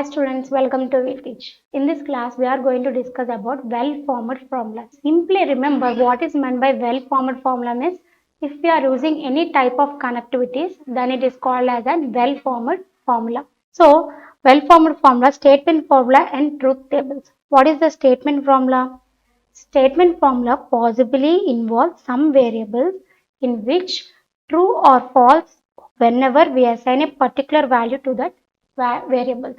Hi students, welcome to WeTeach. In this class, we are going to discuss about well-formed formula. Simply remember what is meant by well-formed formula means if we are using any type of connectivities, then it is called as a well-formed formula. So, well-formed formula, statement formula and truth tables. What is the statement formula? Statement formula possibly involves some variables in which true or false whenever we assign a particular value to that variable.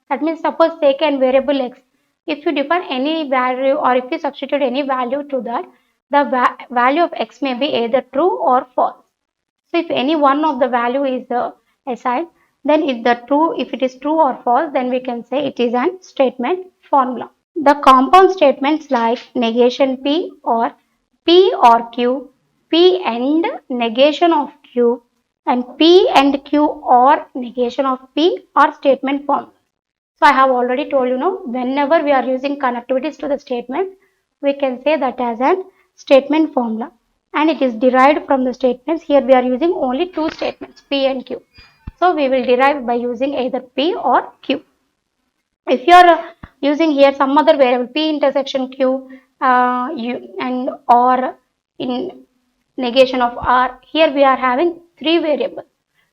That means suppose take an variable x. If you define any value or if you substitute any value to that, the value of x may be either true or false. So if any one of the value is assigned, then if it is true or false, then we can say it is an statement formula. The compound statements like negation P or Q, P and negation of Q, and P and Q or negation of P are statement formulas. So I have already told you now, whenever we are using connectivities to the statement, we can say that as an statement formula. And it is derived from the statements. Here we are using only two statements, P and Q. So we will derive by using either P or Q. If you are using here some other variable P intersection Q and or in negation of R, here we are having three variables.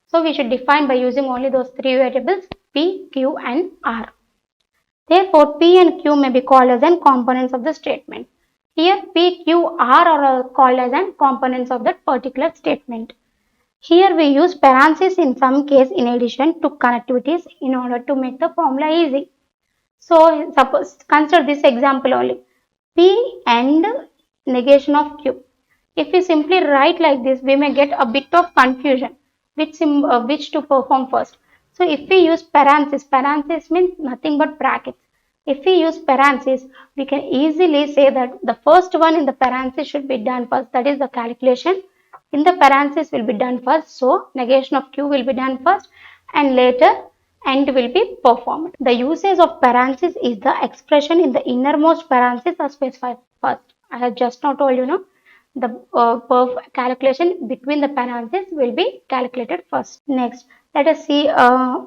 So we should define by using only those three variables P, Q and R. Therefore, P and Q may be called as an components of the statement. Here P, Q, R are called as an components of that particular statement. Here we use parentheses in some case in addition to connectivities in order to make the formula easy. So suppose consider this example only. P and negation of Q. If we simply write like this, we may get a bit of confusion which to perform first. So if we use parenthesis means nothing but brackets. If we use parenthesis, we can easily say that the first one in the parenthesis should be done first. That is the calculation in the parenthesis will be done first. So negation of Q will be done first and later and will be performed. The usage of parenthesis is the expression in the innermost parenthesis are specified first. I have just now told you now the calculation between the parentheses will be calculated first. Next, let us see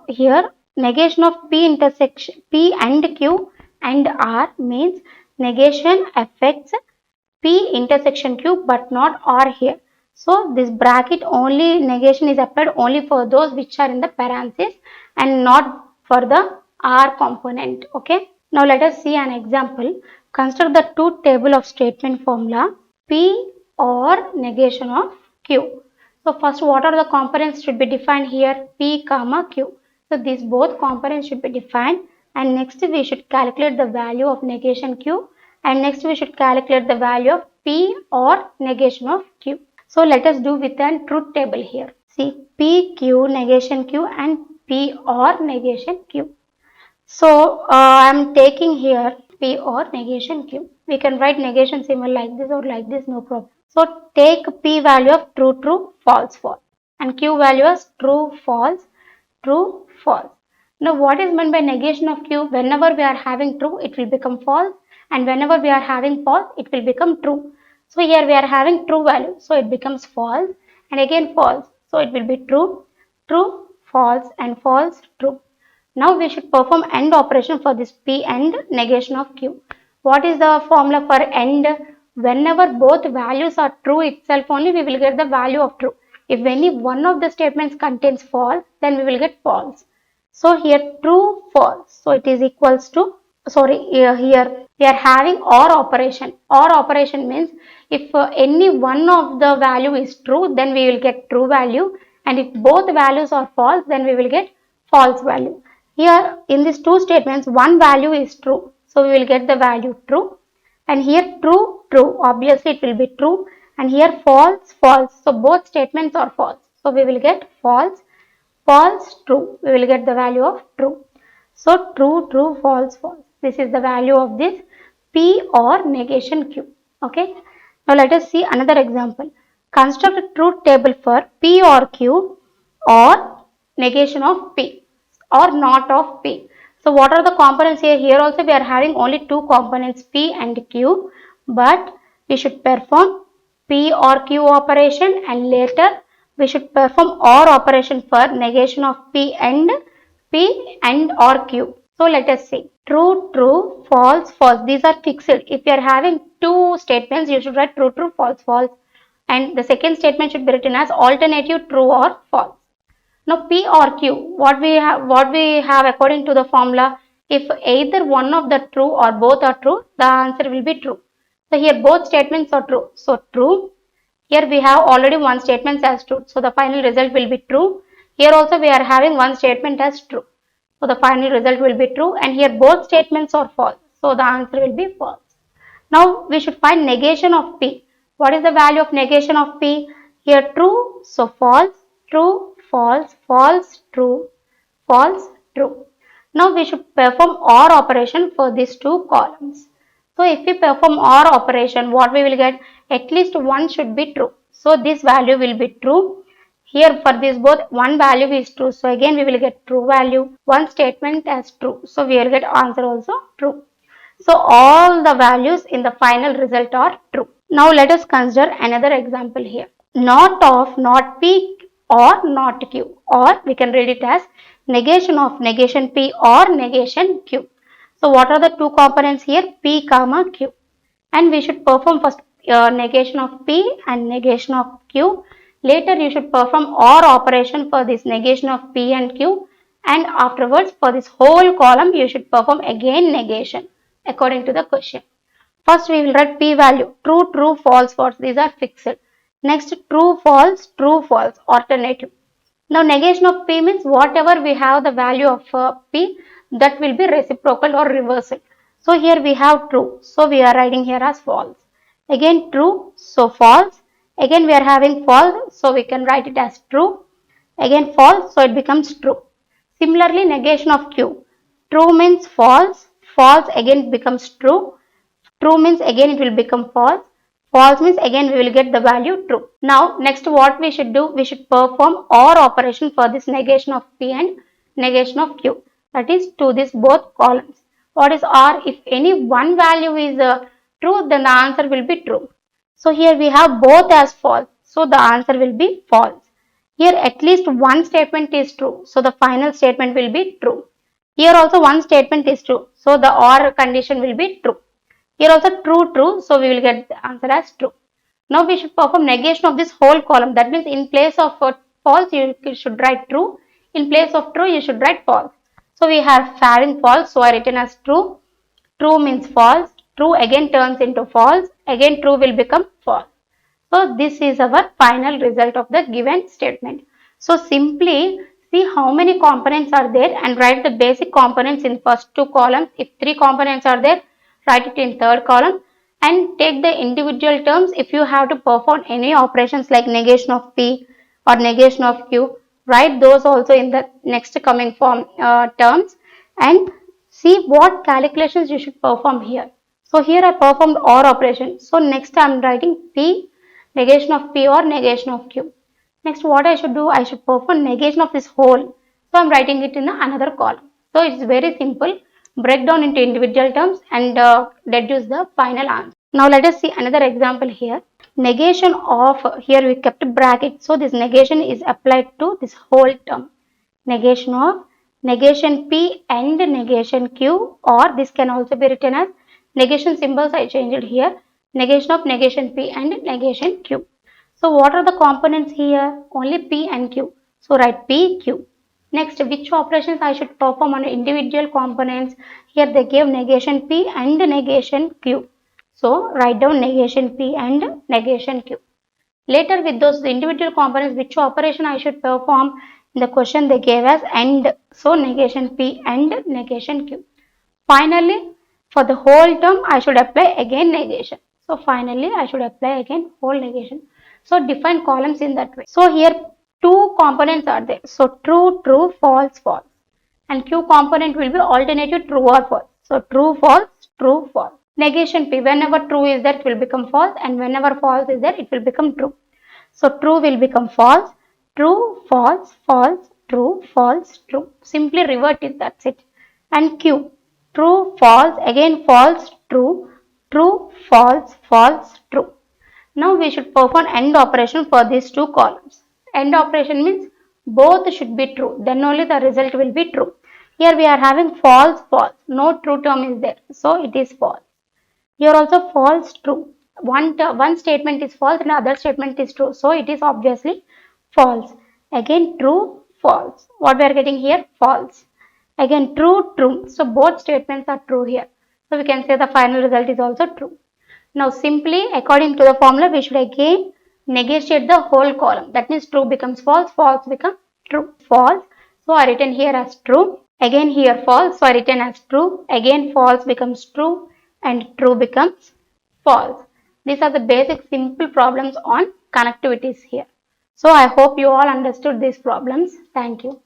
here negation of P intersection P and Q and R means negation affects P intersection Q but not R here. So this bracket only negation is applied only for those which are in the parenthesis and not for the R component. Okay. Now let us see an example. Consider the truth table of statement formula P or negation of Q. So first what are the components should be defined here P comma Q. So these both components should be defined and next we should calculate the value of negation Q and next we should calculate the value of P or negation of Q. So let us do with a truth table here. See P, Q, negation Q and P or negation Q. So I am taking here P or negation Q. We can write negation symbol like this or like this, no problem. So take P value of true, true, false, false and Q value as true, false, true, false. Now what is meant by negation of Q? Whenever we are having true, it will become false and whenever we are having false, it will become true. So here we are having true value, so it becomes false and again false. So it will be true, true, false and false, true. Now we should perform AND operation for this P and negation of Q. What is the formula for AND? Whenever both values are true itself only, we will get the value of true. If any one of the statements contains false, then we will get false. So here true, false. So it is equals to, here we are having OR operation. OR operation means if any one of the value is true, then we will get true value. And if both values are false, then we will get false value. Here in these two statements, one value is true. So we will get the value true. And here true, true. Obviously it will be true. And here false, false. So both statements are false. So we will get false, false, true. We will get the value of true. So true, true, false, false. This is the value of this P or negation Q. Okay. Now let us see another example. Construct a truth table for P or Q or negation of P or not of P. So what are the components here? Here also we are having only two components P and Q, but we should perform P or Q operation and later we should perform OR operation for negation of P and or Q. So let us see. True, true, false, false. These are fixed. If you are having two statements, you should write true, true, false, false. And the second statement should be written as alternative true or false. Now P or Q, what we have according to the formula, if either one of the true or both are true, the answer will be true. So here both statements are true. So true. Here we have already one statement as true. So the final result will be true. Here also we are having one statement as true. So the final result will be true, and here both statements are false. So the answer will be false. Now we should find negation of P. What is the value of negation of P? Here true, so false, true, false, false, true, false, true. Now we should perform OR operation for these two columns. So if we perform OR operation, what we will get? At least one should be true. So this value will be true. Here for this both one value is true. So again we will get true value. One statement as true. So we will get answer also true. So all the values in the final result are true. Now let us consider another example here. Not of, not P or not Q, or we can read it as negation of negation P or negation Q. So what are the two components here? P comma Q. And we should perform first negation of P and negation of Q. Later you should perform OR operation for this negation of P and Q, and afterwards for this whole column you should perform again negation according to the question. First we will write P value, true, true, false, false. These are fixed. Next true, false, alternative. Now negation of P means whatever we have the value of P, that will be reciprocal or reversal. So here we have true, so we are writing here as false. Again true, so false. Again we are having false, so we can write it as true. Again false, so it becomes true. Similarly negation of Q. True means false, false again becomes true. True means again it will become false. False means again we will get the value true. Now next what we should do, we should perform OR operation for this negation of P and negation of Q. That is to this both columns. What is OR? If any one value is true, then the answer will be true. So here we have both as false. So the answer will be false. Here at least one statement is true. So the final statement will be true. Here also one statement is true. So the OR condition will be true. Here also true, true. So we will get the answer as true. Now we should perform negation of this whole column. That means in place of false, you should write true. In place of true, you should write false. So we have having false. So I written as true. True means false. True again turns into false. Again true will become false. So this is our final result of the given statement. So simply see how many components are there and write the basic components in first two columns. If three components are there, write it in third column, and take the individual terms. If you have to perform any operations like negation of P or negation of Q, write those also in the next coming form terms, and see what calculations you should perform here. So here I performed OR operation. So next I am writing P, negation of P or negation of Q. Next what I should do, I should perform negation of this whole. So I am writing it in another column. So it is very simple. Break down into individual terms and deduce the final answer. Now let us see another example here. Negation of, here we kept bracket. So this negation is applied to this whole term. Negation of negation P and negation Q, or this can also be written as negation symbols I changed here. Negation of negation P and negation Q. So what are the components here? Only P and Q. So write P, Q. Next, which operations I should perform on individual components? Here they gave negation P and negation Q. So write down negation P and negation Q. Later with those individual components, which operation I should perform? In the question they gave us AND. So negation P and negation Q. Finally, for the whole term, I should apply again negation. So finally, I should apply again whole negation. So define columns in that way. So here two components are there. So true, true, false, false. And Q component will be alternative true or false. So true, false, true, false. Negation P, whenever true is there, it will become false, and whenever false is there, it will become true. So true will become false, true, false, false, true, false, true. Simply revert it, that's it. And Q, true, false, again false, true, true, false, false, true. Now we should perform AND operation for these two columns. AND operation means both should be true, then only the result will be true. Here we are having false, false. No true term is there. So it is false. Here also false, true. One statement is false and other statement is true. So it is obviously false. Again true, false. What we are getting here? False. Again true, true. So both statements are true here. So we can say the final result is also true. Now simply according to the formula we should again negotiate the whole column. That means true becomes false, false becomes true. False. So I written here as true. Again here false. So I written as true. Again false becomes true and true becomes false. These are the basic simple problems on connectivities here. So I hope you all understood these problems. Thank you.